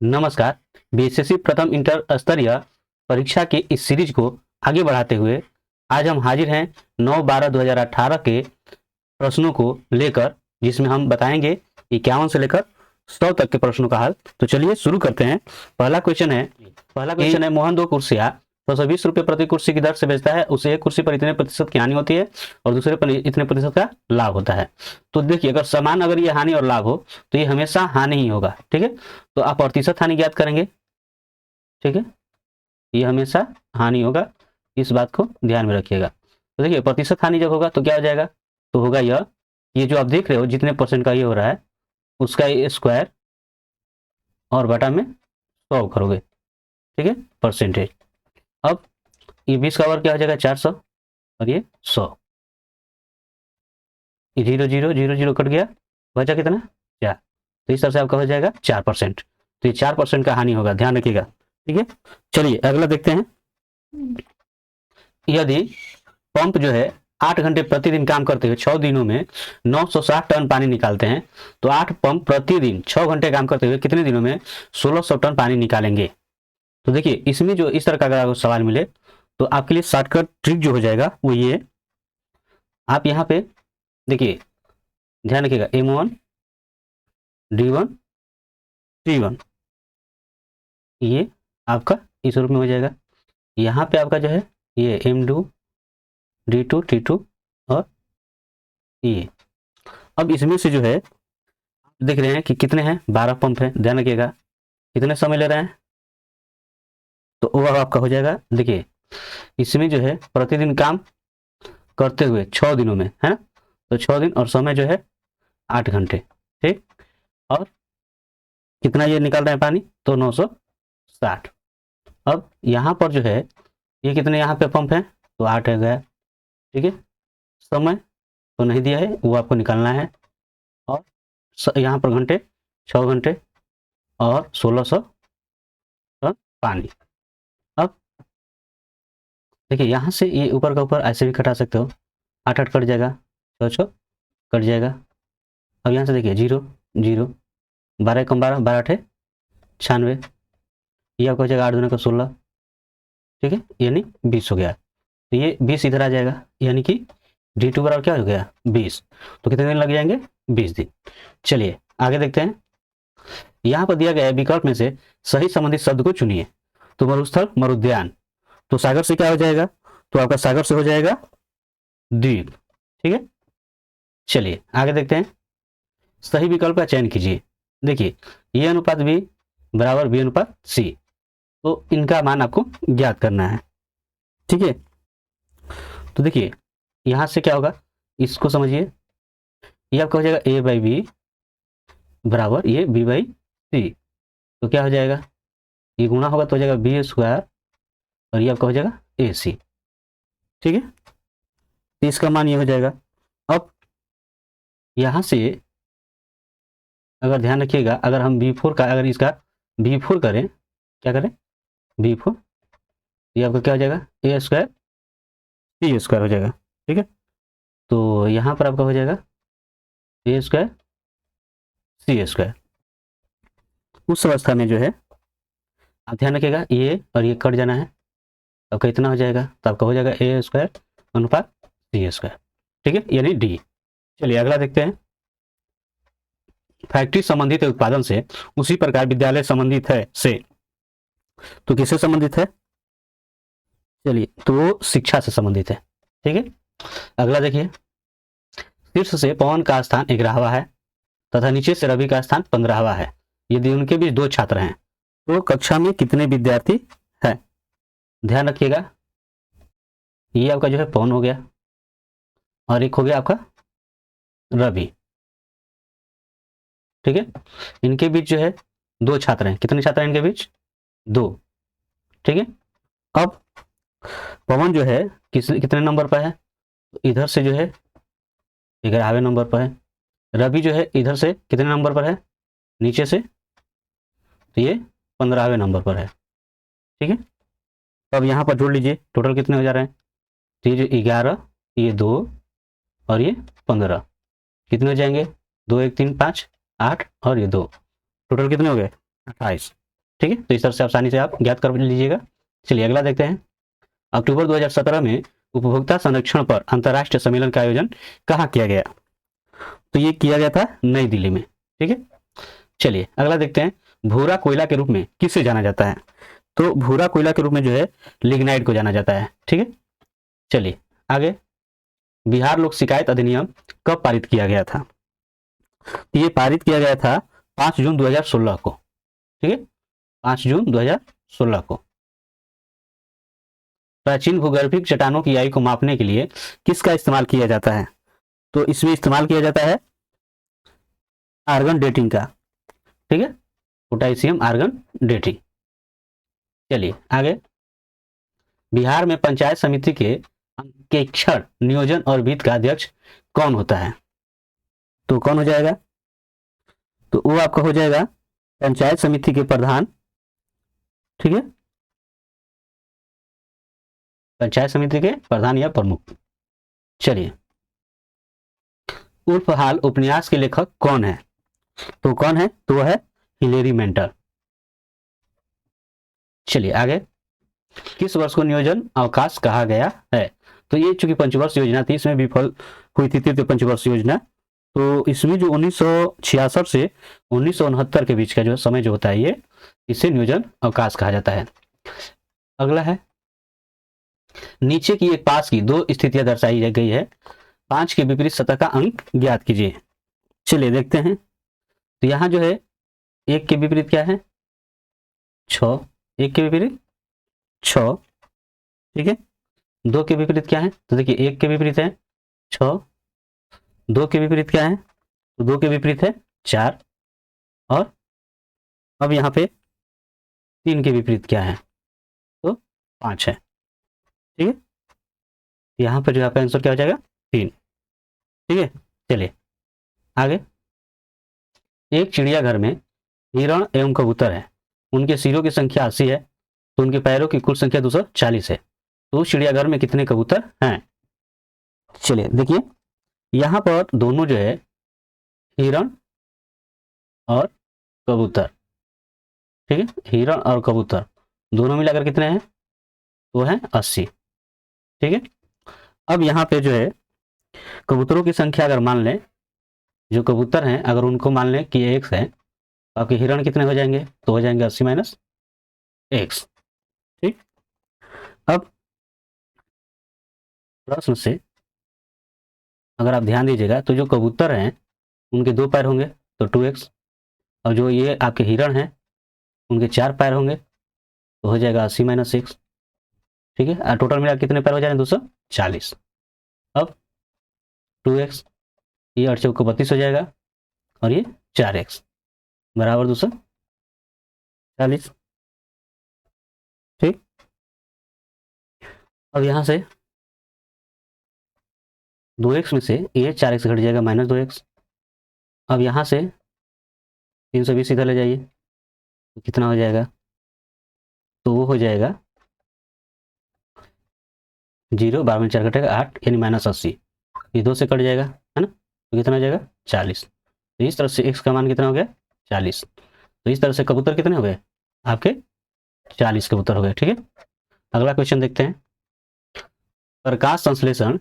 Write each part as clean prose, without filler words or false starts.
नमस्कार। बीएसएससी प्रथम इंटर स्तरीय परीक्षा के इस सीरीज को आगे बढ़ाते हुए आज हम हाजिर हैं 9/12/2018 के प्रश्नों को लेकर, जिसमें हम बताएंगे 51 से लेकर 100 तक के प्रश्नों का हल। तो चलिए शुरू करते हैं। पहला क्वेश्चन है मोहन 2 कुर्सियां 220 रुपये प्रति कुर्सी की दर से बेचता है, उसे एक कुर्सी पर इतने प्रतिशत की हानि होती है और दूसरे पर इतने प्रतिशत का लाभ होता है। तो देखिए, अगर ये हानि और लाभ हो तो ये हमेशा हानि ही होगा। ठीक है, तो आप प्रतिशत हानि ज्ञात करेंगे। ठीक है, ये हमेशा हानि होगा, इस बात को ध्यान में रखिएगा। तो देखिए, प्रतिशत हानि जब होगा तो क्या हो जाएगा, तो होगा ये जो आप देख रहे हो जितने परसेंट का ये हो रहा है उसका स्क्वायर और बटा में 100 करोगे। ठीक है, परसेंटेज। अब ये 20 का वर्ग क्या हो जाएगा 400 और ये 100, 0 0 0 0 कट गया, बचा कितना 4। तो इस तरह से आपका हो जाएगा 4%। तो ये 4% का हानि होगा, ध्यान रखिएगा। ठीक है, चलिए अगला देखते हैं। यदि पंप जो है 8 घंटे प्रतिदिन काम करते हुए 6 दिनों में 960 टन पानी निकालते हैं, तो 8 पंप प्रतिदिन 6 घंटे काम करते हुए कितने दिनों में 1600 टन पानी निकालेंगे। तो देखिए, इसमें जो इस तरह का अगर आपको सवाल मिले तो आपके लिए शॉर्टकट ट्रिक जो हो जाएगा वो ये, आप यहाँ पे देखिए, ध्यान रखिएगा, M1 D1 T1 ये आपका इस रूप में हो जाएगा। यहाँ पे आपका जो है ये M2 D2 T2 और ये। अब इसमें से जो है देख रहे हैं कि कितने हैं, 12 पंप हैं। ध्यान रखिएगा कितने समय ले रहे हैं, तो वह आपका हो जाएगा। देखिए, इसमें जो है प्रतिदिन काम करते हुए 6 दिनों में, है ना, तो 6 दिन और समय जो है 8 घंटे। ठीक, और कितना ये निकाल रहे हैं पानी, तो 960। अब यहाँ पर जो है ये कितने यहाँ पे पंप हैं, तो 8 है गया। ठीक है, समय तो नहीं दिया है, वो आपको निकालना है। और यहाँ पर घंटे 6 घंटे और 1600 पानी। अब देखिए, यहाँ से ये ऊपर का ऊपर ऐसे भी घटा सकते हो, 8 8 कट जाएगा, 6 6 कट जाएगा। अब यहाँ से देखिए 0 0, 12 कम 12, 12 8 96, ये आपको हो जाएगा 8 दूना का 16। ठीक है, यानी 20 हो गया। तो ये 20 इधर आ जाएगा, यानी कि D2 बराबर क्या हो गया 20। तो कितने दिन लग जाएंगे, 20 दिन। चलिए आगे देखते हैं। यहाँ पर दिया गया है विकल्प में से सही संबंधित शब्द को चुनिए। तो मरुस्थल मरुद्यान, तो सागर से क्या हो जाएगा, तो आपका सागर से हो जाएगा द्वीप। ठीक है, चलिए आगे देखते हैं। सही विकल्प का चयन कीजिए। देखिए, ये अनुपात B बराबर B अनुपात C, तो इनका मान आपको ज्ञात करना है। ठीक है, तो देखिए यहां से क्या होगा, इसको समझिए, ये आपका हो जाएगा A/B बराबर ये B/C, तो क्या हो जाएगा, ये गुणा होगा तो हो जाएगा B स्क्वायर और ये आपका हो जाएगा AC। ठीक है, तो इसका मान ये हो जाएगा। अब यहां से अगर ध्यान रखिएगा, अगर हम B4 का, अगर इसका B4 करें, क्या करें B4, ये आपका क्या हो जाएगा A स्क्वायर C स्क्वायर हो जाएगा। ठीक है, तो यहाँ पर आपका हो जाएगा A स्क्वायर C स्क्वायर। उस अवस्था में जो है आप ध्यान रखिएगा, ये और ये कट जाना है, आपका इतना हो जाएगा, तो आपका हो जाएगा A स्क्वायर अनुपात C स्क्वायर। ठीक है, यानी D। चलिए अगला देखते हैं। फैक्ट्री संबंधित है उत्पादन से, उसी प्रकार विद्यालय संबंधित है से, तो किससे संबंधित है, चलिए तो शिक्षा से संबंधित है। ठीक है, अगला देखिए। शीर्ष से पवन का स्थान 11वां है तथा नीचे से रवि का स्थान 15वां है। यदि उनके बीच 2 छात्र हैं तो कक्षा में कितने विद्यार्थी हैं। ध्यान रखिएगा, ये आपका जो है पवन हो गया और एक हो गया आपका रवि। ठीक है, इनके बीच जो है 2 छात्र हैं। कितने छात्र हैं इनके बीच, 2। ठीक है, अब पवन जो है कितने नंबर पर है, इधर से जो है 11वें नंबर पर है। रवि जो है इधर से कितने नंबर पर है, नीचे से, तो ये 15वें नंबर पर है। ठीक है, अब यहाँ पर जोड़ लीजिए, टोटल कितने हो जा रहे हैं, तो ये जो 11, ये 2 और ये 15, कितने हो जाएंगे, 2 1 3 5 8 और ये 2, टोटल कितने हो गए 28। ठीक है, तो इस तरह से आसानी से आप ज्ञात कर लीजिएगा। चलिए अगला देखते हैं। अक्टूबर 2017 में उपभोक्ता संरक्षण पर अंतर्राष्ट्रीय सम्मेलन का आयोजन कहाँ किया गया? तो ये किया गया था नई दिल्ली में। ठीक है, चलिए अगला देखते हैं। भूरा कोयला के रूप में किसे जाना जाता है? तो भूरा कोयला के रूप में जो है लिग्नाइट को जाना जाता है। ठीक है, चलिए आगे। बिहार लोक शिकायत अधिनियम कब पारित किया गया था? ये पारित किया गया था 5 जून 2016 को। ठीक है, 5 जून 2016 को। प्राचीन भूगर्भिक चट्टानों की आयु को मापने के लिए किसका इस्तेमाल किया जाता है? तो इसमें इस्तेमाल किया जाता है आर्गन डेटिंग का। ठीक है, पोटेशियम आर्गन डेटिंग। चलिए आगे। बिहार में पंचायत समिति के अंकेक्षण नियोजन और वित्त का अध्यक्ष कौन होता है? तो कौन हो जाएगा? तो वो आपका हो जाएगा पंचायत समिति के प्रधान। ठीक है, पंचायत समिति के प्रधान या प्रमुख। चलिए, उर्फ हाल उपन्यास के लेखक कौन है? तो कौन है? तो है हिलेरी मेंटर। चलिए आगे। किस वर्ष को नियोजन अवकाश कहा गया है? तो ये चूंकि पंचवर्ष योजना थी, इसमें विफल हुई थी तृतीय पंचवर्ष योजना। तो इसमें जो 1966 से 1969 के बीच का जो समय जो होता है, ये इसे नियोजन अवकाश कहा जाता है। अगला है, नीचे की एक पास की दो स्थितियां दर्शाई गई है, 5 के विपरीत सतह का अंक ज्ञात कीजिए। चलिए देखते हैं। तो यहां जो है 1 के विपरीत क्या है? 6। 1 के विपरीत 6। ठीक है, 2 के विपरीत क्या है? तो देखिए 1 के विपरीत है 6, 2 के विपरीत क्या है? तो 2 के विपरीत है 4, और अब यहाँ पे 3 के विपरीत क्या है? तो 5 है। ठीक है, यहाँ पर जो आपका आंसर क्या हो जाएगा? 3। ठीक है, चलिए आगे। एक चिड़ियाघर में हिरण एवं कबूतर है, उनके सिरों की संख्या 80 है, तो उनके पैरों की कुल संख्या 240 है, तो उस चिड़ियाघर में कितने कबूतर हैं? चलिए देखिए, यहां पर दोनों जो है हिरण और कबूतर। ठीक है, हिरण और कबूतर दोनों मिलाकर कितने हैं? वो है 80। ठीक है, अब यहाँ पे जो है कबूतरों की संख्या अगर मान लें, जो कबूतर हैं अगर उनको मान लें कि x है, तो आपके हिरण कितने हो जाएंगे? तो हो जाएंगे 80 माइनस x। ठीक, अब प्रश्न से अगर आप ध्यान दीजिएगा तो जो कबूतर हैं उनके 2 पैर होंगे तो 2x, और जो ये आपके हिरण हैं उनके 4 पैर होंगे तो हो जाएगा 80 माइनस x। ठीक है, टोटल मिला कितने पैर हो जाएंगे? 240। अब 2x, ये 8 चौको 32 हो जाएगा, और ये 4x बराबर 240। ठीक, अब यहाँ से 2x में से ये 4x घट जाएगा माइनस 2x। अब यहाँ से 320 इधर ले जाइए तो कितना हो जाएगा? तो वो हो जाएगा 0, 12 में 4 घटेगा 8, यानी माइनस 80। ये 2 से कट जाएगा, है ना? तो कितना हो जाएगा? 40। तो इस तरह से x का मान कितना हो गया? 40। तो इस तरह से कबूतर कितने हो गए? आपके 40 कबूतर हो गए। ठीक है, अगला क्वेश्चन देखते हैं। प्रकाश संश्लेषण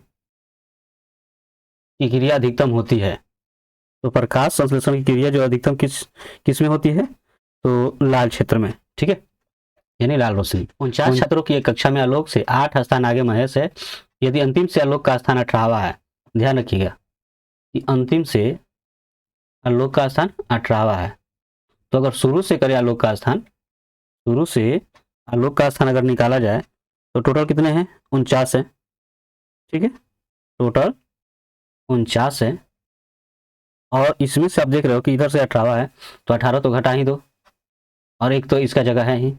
की क्रिया अधिकतम होती है, तो प्रकाश संश्लेषण की क्रिया जो अधिकतम किस में होती है? तो लाल क्षेत्र में। ठीक है, यानी लाल रोशनी। 49 छात्रों की एक कक्षा में आलोक से 8 स्थान आगे महेश है, यदि अंतिम से आलोक का स्थान 18वां है। ध्यान रखिएगा कि अंतिम से आलोक का स्थान 18वां है, तो अगर शुरू से करें आलोक का स्थान, शुरू से आलोक का स्थान अगर निकाला जाए तो टोटल कितने हैं? 49 है। ठीक है, टोटल 49 है, और इसमें से आप देख रहे हो कि इधर से 18वां है, तो 18 तो घटा ही दो, और एक तो इसका जगह है ही।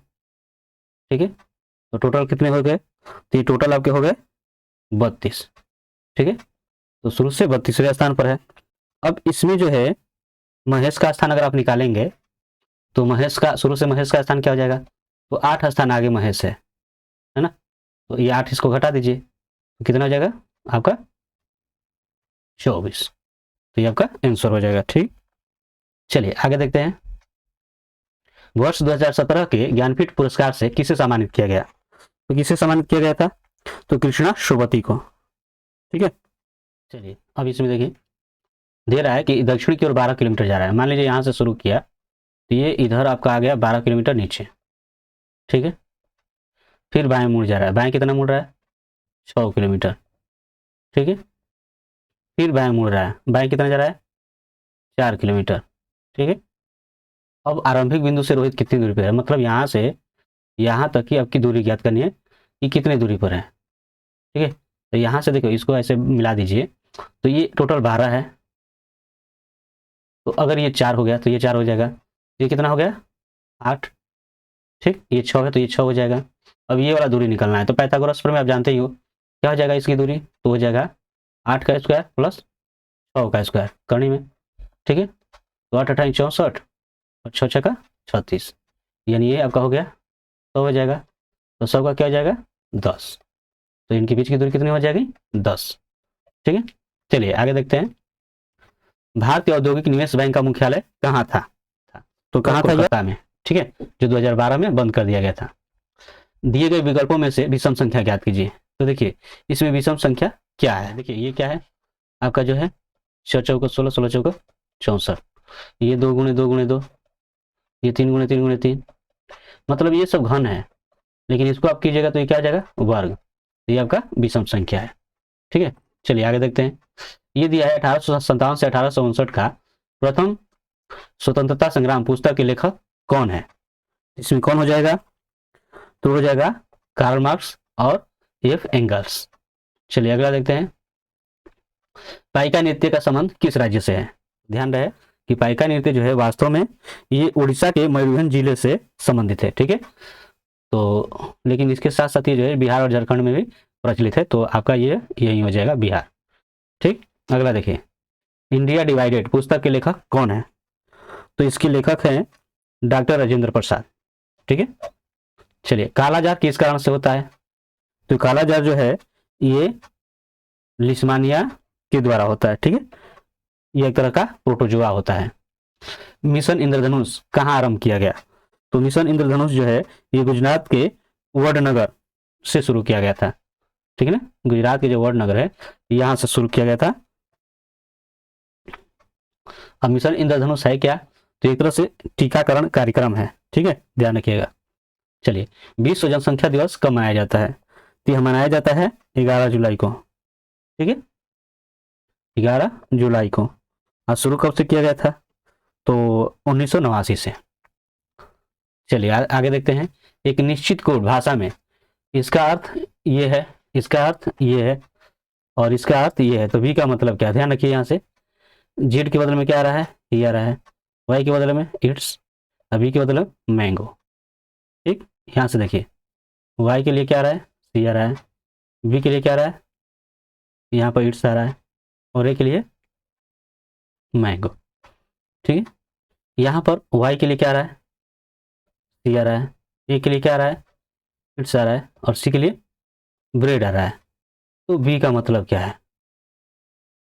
ठीक है, तो टोटल कितने हो गए? तो ये टोटल आपके हो गए 32। ठीक है, तो शुरू से 32वें स्थान पर है। अब इसमें जो है महेश का स्थान अगर आप निकालेंगे तो महेश का, शुरू से महेश का स्थान क्या हो जाएगा? तो 8 स्थान आगे महेश है ना? तो ये 8 इसको घटा दीजिए तो कितना हो जाएगा आपका? 24। तो ये आपका आंसर हो जाएगा। ठीक, चलिए आगे देखते हैं। वर्ष 2017 के ज्ञानपीठ पुरस्कार से किसे सम्मानित किया गया? तो किसे सम्मानित किया गया था? तो कृष्णा श्रोवती को। ठीक है, चलिए अब इसमें देखिए दे रहा है कि दक्षिण की ओर 12 किलोमीटर जा रहा है। मान लीजिए यहाँ से शुरू किया तो ये इधर आपका आ गया 12 किलोमीटर नीचे। ठीक है, फिर बाएं मुड़ जा रहा है। बाएं कितना मुड़ रहा है? 6 किलोमीटर। ठीक है, फिर बाएं मुड़ रहा है। बाएं कितना जा रहा है? 4 किलोमीटर। ठीक है, अब आरंभिक बिंदु से रोहित कितनी दूरी पर है? मतलब यहाँ से यहाँ तक की आपकी दूरी ज्ञात करनी है कि कितनी दूरी पर है। ठीक है, तो यहाँ से देखो इसको ऐसे मिला दीजिए तो ये टोटल 12 है। तो अगर ये 4 हो गया तो ये 4 हो जाएगा। ये कितना हो गया? 8। ठीक, ये 6 है तो ये 6 हो जाएगा। अब ये वाला दूरी निकलना है तो पाइथागोरस प्रमेय आप जानते ही हो, क्या हो जाएगा इसकी दूरी? तो हो जाएगा 8 का स्क्वायर प्लस 6 का स्क्वायर करनी में। ठीक है, तो 8 8 64 और 6 6 का 36, यानी ये आपका हो गया 100 हो जाएगा। तो 100 का क्या हो जाएगा? 10। तो इनके बीच की दूरी कितनी हो जाएगी? 10। ठीक है, चलिए आगे देखते हैं। भारतीय औद्योगिक निवेश बैंक का मुख्यालय कहाँ था? तो कहाँ था? कोलकाता में। ठीक है, जो 2012 में बंद कर दिया गया था। दिए गए विकल्पों में से विषम संख्या ज्ञात कीजिए। तो देखिए इसमें विषम संख्या क्या है? देखिए ये क्या है आपका जो है 6 चौका 16, 16 चौका 64, ये 2 गुणे 2 गुणे 2, ये 3 गुणे 3 गुणे 3, मतलब ये सब घन है। लेकिन इसको आप कीजिएगा तो ये क्या हो जाएगा? वर्ग। तो ये आपका विषम संख्या है। ठीक है, चलिए आगे देखते हैं। ये दिया है 1857 से 1859 का प्रथम स्वतंत्रता संग्राम पुस्तक के लेखक कौन है? इसमें कौन हो जाएगा? तो हो जाएगा कार्ल मार्क्स और एफ एंगल्स। चलिए अगला देखते हैं। पाइका नृत्य का संबंध किस राज्य से है? ध्यान रहे कि पाइका नृत्य जो है वास्तव में ये उड़ीसा के मयूरभंज जिले से संबंधित है। ठीक है, तो लेकिन इसके साथ साथ ये जो है बिहार और झारखंड में भी प्रचलित है, तो आपका ये यही हो जाएगा बिहार। ठीक, अगला देखिए। इंडिया डिवाइडेड पुस्तक के लेखक कौन है? तो इसके लेखक हैं डॉक्टर राजेंद्र प्रसाद। ठीक है, चलिए कालाजार किस कारण से होता है? तो कालाजार जो है ये लिस्मानिया के द्वारा होता है। ठीक है, ये एक तरह का प्रोटोजोआ होता है। मिशन इंद्रधनुष कहाँ आरंभ किया गया? तो मिशन इंद्रधनुष जो है ये गुजरात के वडनगर से शुरू किया गया था। ठीक है ना, गुजरात के जो वडनगर है यहां से शुरू किया गया था। अब मिशन इंद्रधनुष है क्या? तो एक तरह से टीकाकरण कार्यक्रम है। ठीक है, ध्यान रखिएगा। चलिए विश्व जनसंख्या दिवस कब मनाया जाता है? तो यह मनाया जाता है 11 जुलाई को। ठीक है, 11 जुलाई को। और शुरू कब से किया गया था? तो 1989 से। चलिए आगे देखते हैं। एक निश्चित कोड भाषा में इसका अर्थ ये है, इसका अर्थ ये है और इसका अर्थ ये है। तो वी का मतलब क्या? ध्यान रखिए, यहाँ से जेड के बदले में क्या आ रहा है? ये आ रहा है। वाई के बदले में इट्स, अभी के बदले में मैंगो। ठीक, यहाँ से देखिए वाई के लिए क्या आ रहा है? सी आ रहा है। बी के लिए क्या आ रहा है? यहाँ पर इट्स आ रहा है। और ए के लिए मैंगो। ठीक है, यहाँ पर वाई के लिए क्या आ रहा है? सी आ रहा है। ए के लिए क्या आ रहा है? इट्स आ रहा है। और सी के लिए ब्रेड आ रहा है। तो बी का मतलब क्या है?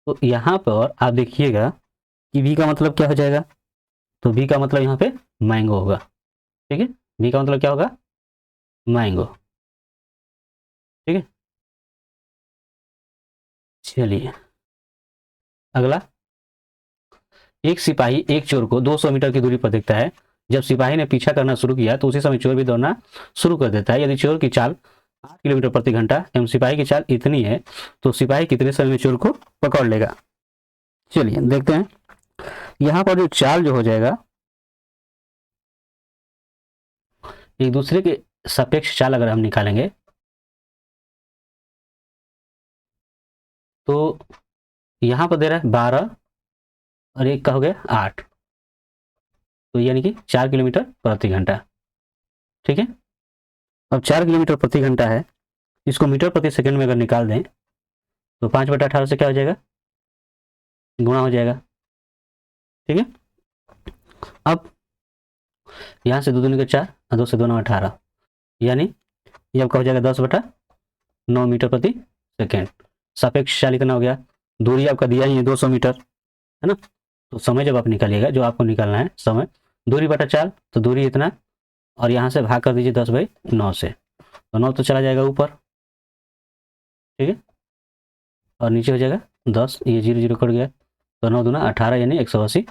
तो यहाँ पर आप देखिएगा कि बी का मतलब क्या हो जाएगा? तो बी का मतलब यहाँ पे मैंगो होगा। ठीक है, बी का मतलब क्या होगा? मैंगो। ठीक है, चलिए अगला। एक सिपाही एक चोर को 200 मीटर की दूरी पर देखता है। जब सिपाही ने पीछा करना शुरू किया तो उसी समय चोर भी दौड़ना शुरू कर देता है। यदि चोर की चाल 8 किलोमीटर प्रति घंटा एवं सिपाही की चाल इतनी है तो सिपाही कितने समय में चोर को पकड़ लेगा? चलिए देखते हैं। यहाँ पर जो चाल जो हो जाएगा एक दूसरे के सापेक्ष चाल अगर हम निकालेंगे तो यहाँ पर दे रहा है 12 और एक का हो गया 8, तो यानी कि 4 किलोमीटर प्रति घंटा। ठीक है, अब 4 किलोमीटर प्रति घंटा है, इसको मीटर प्रति सेकंड में अगर निकाल दें तो 5/18 से क्या हो जाएगा? गुणा हो जाएगा। ठीक है, अब यहाँ से 2 दूनी का 4 और 2 से 2 9 18, यानी ये आपका हो जाएगा 10/9 मीटर प्रति सेकेंड। सापेक्ष चाल इतना हो गया। दूरी आपका दिया ही है 200 मीटर, है ना। तो समय जब आप निकालिएगा, जो आपको निकालना है समय, दूरी बटा 4, तो दूरी इतना, और यहाँ से भाग कर दीजिए 10/9 से, तो 9 तो चला जाएगा ऊपर, ठीक है, और नीचे हो जाएगा 10, ये 0 0 कट गया, तो 9 दूना 18 यानी 180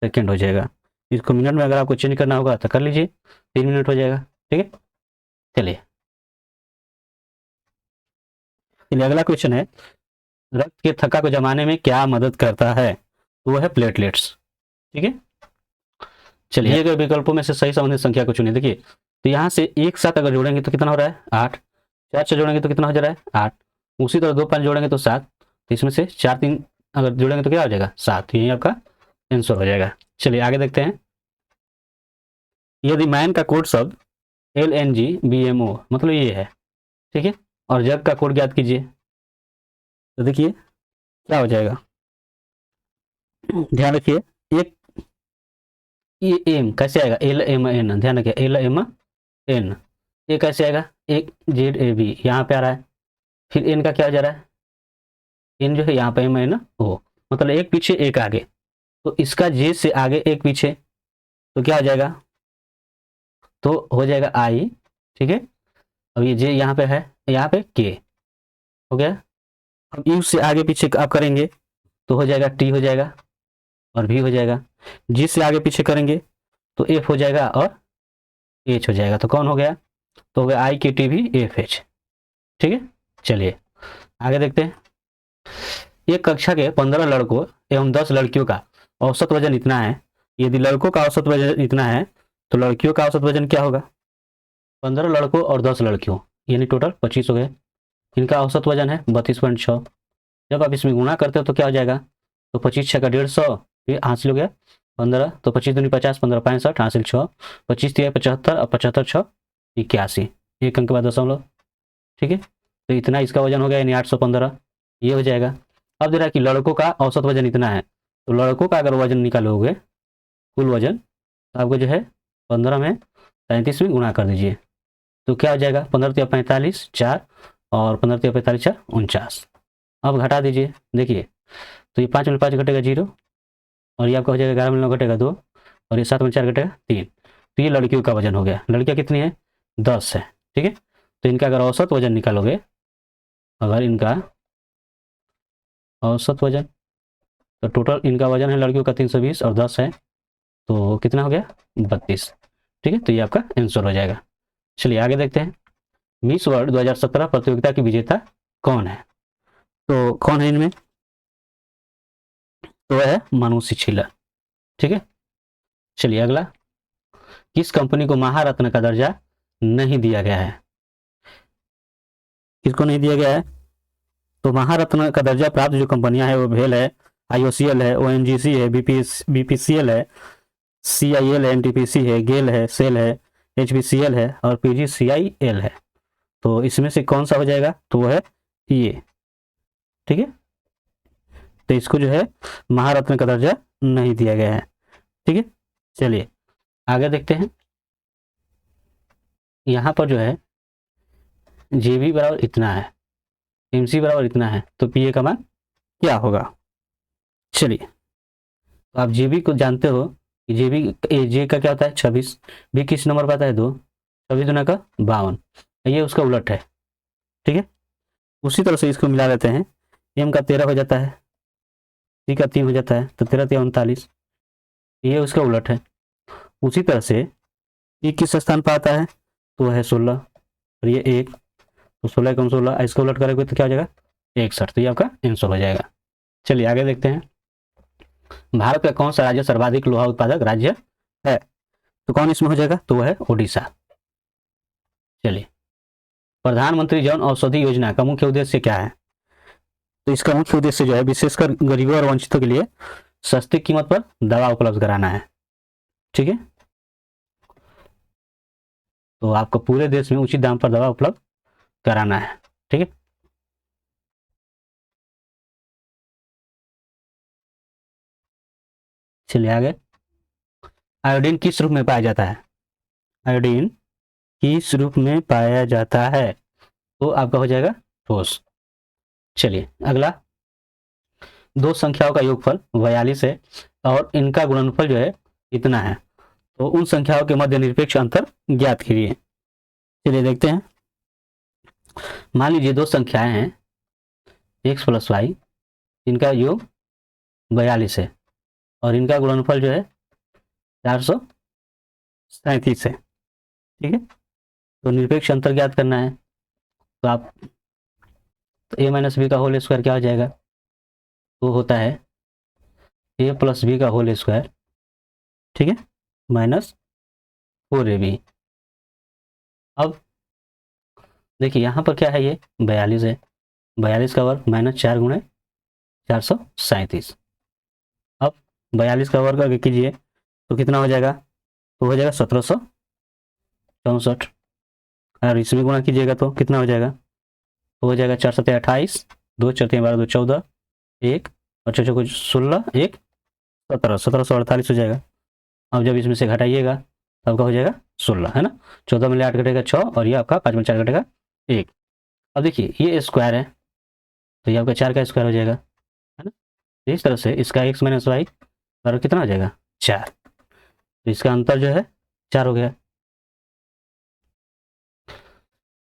सेकेंड हो जाएगा। इसको मिनट में अगर आपको चेंज करना होगा तो कर लीजिए, 3 मिनट हो जाएगा, ठीक है। चलिए अगला क्वेश्चन है, रक्त के थक्का को जमाने में क्या मदद करता है, तो वो है प्लेटलेट्स, ठीक है। चलिए अगर विकल्पों में से सही संबंधित संख्या को चुनिए। देखिए तो यहाँ से एक साथ अगर जोड़ेंगे तो कितना हो रहा है 8, 4 से जोड़ेंगे तो कितना हो जा रहा है 8, उसी तरह 2 5 जोड़ेंगे तो 7, तो इसमें से 4 3 अगर जोड़ेंगे तो क्या हो जाएगा 7, यही आपका आंसर हो जाएगा। चलिए आगे देखते हैं, यदि मैन का कोड शब्द LNGBMO मतलब ये है, ठीक है, और जग का कोड ज्ञात कीजिए, तो देखिए क्या हो जाएगा, ध्यान रखिए, एक ये एम कैसे आएगा LMN, ध्यान रखिए LMN, ये कैसे आएगा एक ZAB यहाँ पे आ रहा है, फिर एन का क्या हो जा रहा है, एन जो है यहाँ पे MN हो, मतलब एक पीछे एक आगे, तो इसका जे से आगे एक पीछे, तो क्या हो जाएगा, तो हो जाएगा आई, ठीक है। अब ये जे यहाँ पे है, यहाँ पे के हो गया, अब यू से आगे पीछे आप करेंगे तो हो जाएगा टी हो जाएगा और भी हो जाएगा, जी से आगे पीछे करेंगे तो एफ हो जाएगा और एच हो जाएगा, तो कौन हो गया, तो हो गया आई के टी भी एफ एच, ठीक है। चलिए आगे देखते हैं, एक कक्षा के 15 लड़कों एवं 10 लड़कियों का औसत वजन इतना है, यदि लड़कों का औसत वजन इतना है तो लड़कियों का औसत वजन क्या होगा, 15 लड़कों और 10 लड़कियों यानी टोटल 25 हो गए, इनका औसत वजन है 32.6, जब आप इसमें गुणा करते हो तो क्या हो जाएगा, तो 25 छः का 150, फिर हासिल हो गया 15, तो 25 दूनी 50, 15 65 हासिल 6, 25 3 75 और 75 6 81, एक अंक के बाद दशमलव, ठीक है, तो इतना इसका वजन हो गया यानी 815, ये हो जाएगा। अब दे रहा है कि लड़कों का औसत वजन इतना है, तो लड़कों का अगर वजन निकालोगे कुल वजन, तो आपको जो है 15 में 33 में गुणा कर दीजिए, तो क्या हो जाएगा 15 तिया 45 4 और 15 तिया 45 4 49, अब घटा दीजिए, देखिए तो ये 5 में 5 घटेगा 0, और ये आपका हो जाएगा 11 में 9 घटेगा 2, और ये 7 में 4 घटेगा 3, तो ये लड़कियों का वजन हो गया, लड़कियां कितनी है 10 है, ठीक है। तो इनका अगर औसत वजन निकालोगे, अगर इनका औसत वजन, तो टोटल इनका वजन है लड़कियों का 320 और 10 है, तो कितना हो गया 32, ठीक है, तो ये आपका आंसर हो जाएगा। चलिए आगे देखते हैं, मिस वर्ल्ड 2017 प्रतियोगिता की विजेता कौन है, तो कौन है इनमें, तो है मानुषी छिल्लर, ठीक है। चलिए अगला, किस कंपनी को महारत्न का दर्जा नहीं दिया गया है, किसको नहीं दिया गया है, तो महारत्न का दर्जा प्राप्त जो कंपनियां हैं वो भेल है, IOCL है, ONGC है, BPCL है, CIL है, NTPC है, गेल है, सेल है, HPCL है और PGCIL है, तो इसमें से कौन सा हो जाएगा, तो वो है ये, ठीक है, तो इसको जो है महारत्न का दर्जा नहीं दिया गया है, ठीक है। चलिए आगे देखते हैं, यहाँ पर जो है JB बराबर इतना है, MC बराबर इतना है, तो PA का मान क्या होगा। चलिए तो आप JB को जानते हो कि जे का क्या होता है 26, B किस नंबर पर आता है 2, 26 दुना का 52, ये उसका उलट है, ठीक है। उसी तरह से इसको मिला लेते हैं, M का 13 हो जाता है, C का 3 हो जाता है, तो 13 3 39, ये उसका उलट है। उसी तरह से E किस स्थान पर आता है, तो है 16, और ये 1, तो 16 कम 16, इसको उलट करेंगे तो क्या हो जाएगा 61, तो ये आपका आंसर हो जाएगा। चलिए आगे देखते हैं, भारत का कौन सा राज्य सर्वाधिक लोहा उत्पादक राज्य है, तो कौन इसमें हो जाएगा, तो वह है ओडिशा। चलिए, प्रधानमंत्री जन औषधि योजना का मुख्य उद्देश्य क्या है, तो इसका मुख्य उद्देश्य जो है विशेषकर गरीबों और वंचितों के लिए सस्ती कीमत पर दवा उपलब्ध कराना है, ठीक है, तो आपको पूरे देश में उचित दाम पर दवा उपलब्ध कराना है, ठीक है। चलिए आगे, आयोडीन किस रूप में पाया जाता है, आयोडीन किस रूप में पाया जाता है, तो आपका हो जाएगा ठोस। चलिए अगला, दो संख्याओं का योगफल 42 है और इनका गुणनफल जो है इतना है, तो उन संख्याओं के मध्य निरपेक्ष अंतर ज्ञात कीजिए। चलिए देखते हैं। मान लीजिए दो संख्याएं हैं x प्लस वाई, इनका योग 42 है और इनका गुणनफल जो है 437 है। ठीक है, तो निरपेक्ष अंतर ज्ञात करना है। तो आप a माइनस बी का होल स्क्वायर क्या हो जाएगा, वो होता है a प्लस बी का होल स्क्वायर, ठीक है, माइनस 4ab। अब देखिए यहाँ पर क्या है, ये 42 है, 42 का वर्ग माइनस 4 गुणे 437। अब 42 का वर्ग अगर कीजिए तो कितना हो जाएगा, तो हो जाएगा 1764। और इसमें गुणा कीजिएगा तो कितना हो जाएगा, तो हो जाएगा 4 सत्ते 28, 2 चौथे 12, 2 14, 1 और 6 कुछ 16, 1 17, 1748 हो जाएगा। अब जब इसमें से घटाइएगा तो आपका हो जाएगा 16, है ना। 14 में 8 घटेगा 6 और ये आपका 5 में 4 घटेगा 1। अब देखिए ये स्क्वायर है तो ये आपका 4 का स्क्वायर हो जाएगा, है ना। तो इस तरह से इसका x माइनस वाई बराबर कितना हो जाएगा 4। तो इसका अंतर जो है 4 हो गया।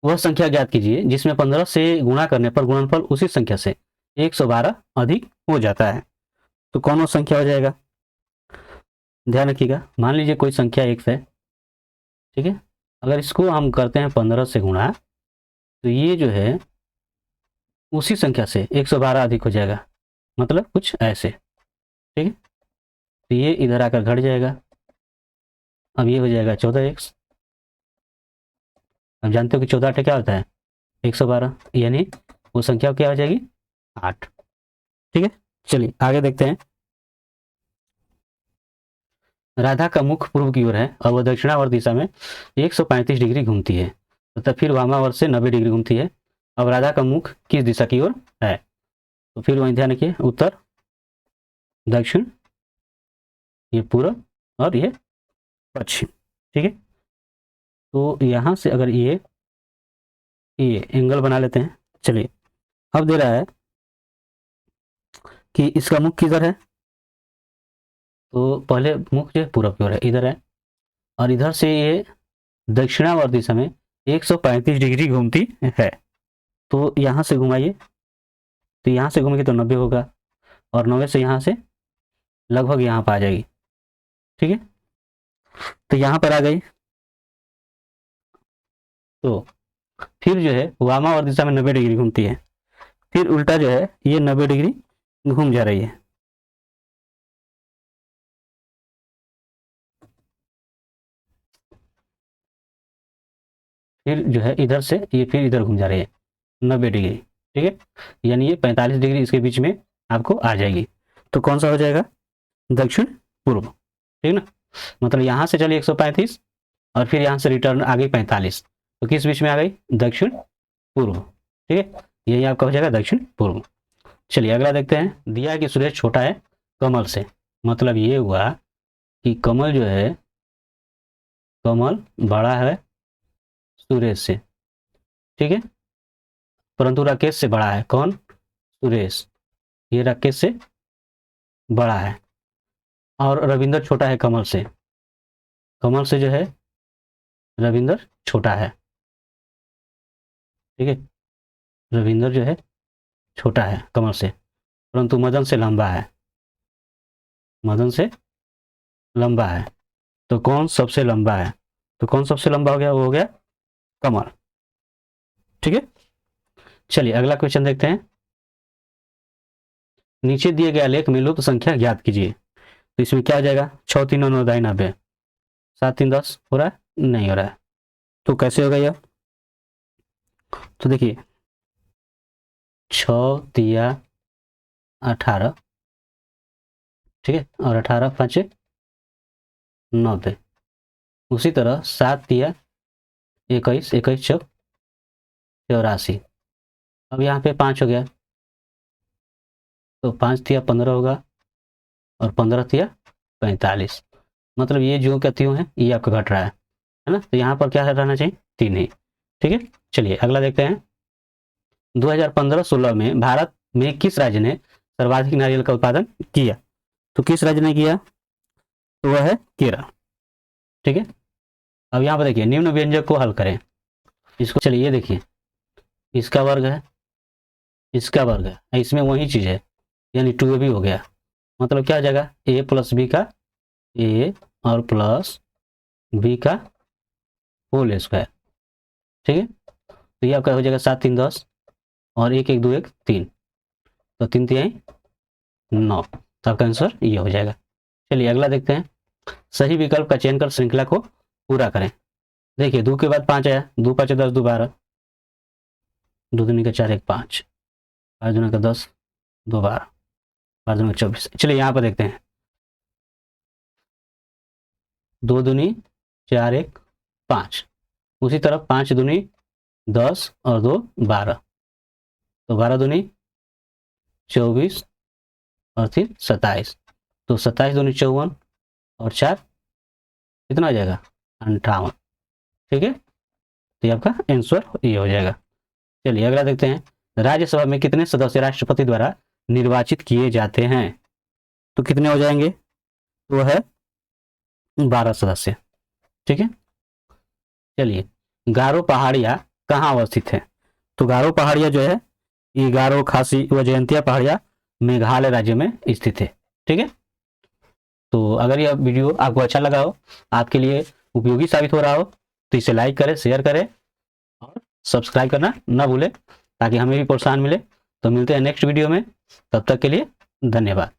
वह संख्या ज्ञात कीजिए जिसमें 15 से गुणा करने पर गुणनफल उसी संख्या से 112 अधिक हो जाता है। तो कौन वो संख्या हो जाएगा, ध्यान रखिएगा। मान लीजिए कोई संख्या x है, ठीक है, अगर इसको हम करते हैं 15 से गुणा तो ये जो है उसी संख्या से 112 अधिक हो जाएगा, मतलब कुछ ऐसे, ठीक है। तो ये इधर आकर घट जाएगा, अब ये हो जाएगा 14x। अब जानते हो कि 14 क्या होता है 112, यानी वो संख्या क्या हो जाएगी 8। ठीक है, चलिए आगे देखते हैं। राधा का मुख पूर्व की ओर है और वह दक्षिणावर्त दिशा में 135 डिग्री घूमती है तथा फिर वामावर्त से 90 डिग्री घूमती है। अब राधा का मुख किस दिशा की ओर है, तो फिर वहीं ध्यान रखिए, उत्तर, दक्षिण, ये पूर्व और ये पश्चिम। ठीक है, तो यहां से अगर ये एंगल बना लेते हैं। चलिए अब दे रहा है कि इसका मुख किधर है, तो पहले मुख जो पूर्व की ओर है, इधर है, और इधर से ये दक्षिणावर्त दिशा में 135 डिग्री घूमती है। तो यहां से घुमाइए, तो यहां से घूमेंगे तो 90 होगा और 90 से यहां से लगभग यहां पर आ जाएगी। ठीक है, तो यहां पर आ गई, तो फिर जो है वामावर्त दिशा में 90 डिग्री घूमती है, फिर उल्टा जो है ये 90 डिग्री घूम जा रही है। फिर जो है इधर से ये फिर इधर घूम जा रही है 90 डिग्री। ठीक है, यानी ये 45 डिग्री इसके बीच में आपको आ जाएगी। तो कौन सा हो जाएगा, दक्षिण पूर्व। ठीक ना, मतलब यहां से चलिए 135 और फिर यहां से रिटर्न आ गई 45, तो किस बीच में आ गई, दक्षिण पूर्व। ठीक है, यही आपका हो जाएगा दक्षिण पूर्व। चलिए अगला देखते हैं। दिया कि सुरेश छोटा है कमल से, मतलब ये हुआ कि कमल जो है, कमल बड़ा है सुरेश से, ठीक है, परंतु राकेश से बड़ा है। कौन, सुरेश, ये राकेश से बड़ा है। और रविंदर छोटा है कमल से, कमल से जो है रविंदर छोटा है। ठीक है, रविंदर जो है छोटा है कमल से, परंतु मदन से लंबा है, मदन से लंबा है। तो कौन सबसे लंबा है, तो कौन सबसे लंबा हो गया, वो हो गया कमल। ठीक है, चलिए अगला क्वेश्चन देखते हैं। नीचे दिए गए आलेख में लुप्त संख्या ज्ञात कीजिए। तो इसमें क्या हो जाएगा, 6 3 9 दाई 90, 7 3 10 हो रहा है, नहीं हो रहा है। तो कैसे होगा यह, तो देखिए 6 तिया 18, ठीक है, और 18 5 90। उसी तरह 7 तिया 21, 21 चौक 84। अब यहाँ पे 5 हो गया, तो 5 तिया 15 होगा और 15 तिया 45। मतलब ये जो क्या त्यों है, ये आपका घट रहा है ना। तो यहाँ पर क्या रहना चाहिए, 3 ही। ठीक है, चलिए अगला देखते हैं। 2015-16 में भारत में किस राज्य ने सर्वाधिक नारियल का उत्पादन किया, तो किस राज्य ने किया, तो वह है केरल। ठीक है। अब यहाँ पर देखिए निम्न व्यंजक को हल करें। इसको चलिए ये देखिए, इसका वर्ग है, इसका वर्ग है, इसमें वही चीज़ है, यानी 2ab हो गया। मतलब क्या हो जाएगा, a प्लस बी का a और प्लस बी का होल स्क्वायर। ठीक है, तो ये आपका हो जाएगा 7 3 10 और 1 1 2 1 3, तो 3 3 9, तो आपका आंसर ये हो जाएगा। चलिए अगला देखते हैं। सही विकल्प का चयन कर श्रृंखला को पूरा करें। देखिए 2 के बाद 5 आया, 2 5 10 2 12, 2 दूनी का 4 1 5, 5 दूनी का 10 2 12, 5 दूनी का 24। चलिए यहाँ पर देखते हैं, 2 दूनी 4 1 5, उसी तरफ 5 दूनी 10 और 2 12, तो 12 दूनी 24 और फिर 27, तो 27 दूनी 54 और 4 कितना हो जाएगा 58। ठीक है, तो ये आपका आंसर ये हो जाएगा। चलिए अगला देखते हैं। राज्यसभा में कितने सदस्य राष्ट्रपति द्वारा निर्वाचित किए जाते हैं? तो कितने हो जाएंगे, वो है 12 सदस्य। ठीक है, चलिए गारो पहाड़ियाँ कहाँ अवस्थित है? तो गारो पहाड़ियाँ जो है, ये गारो खासी व जयंतिया पहाड़ियाँ मेघालय राज्य में स्थित है। ठीक है, तो अगर यह वीडियो आपको अच्छा लगा हो, आपके लिए उपयोगी साबित हो रहा हो, तो इसे लाइक करें, शेयर करें और सब्सक्राइब करना ना भूलें, ताकि हमें भी प्रोत्साहन मिले। तो मिलते हैं नेक्स्ट वीडियो में, तब तक के लिए धन्यवाद।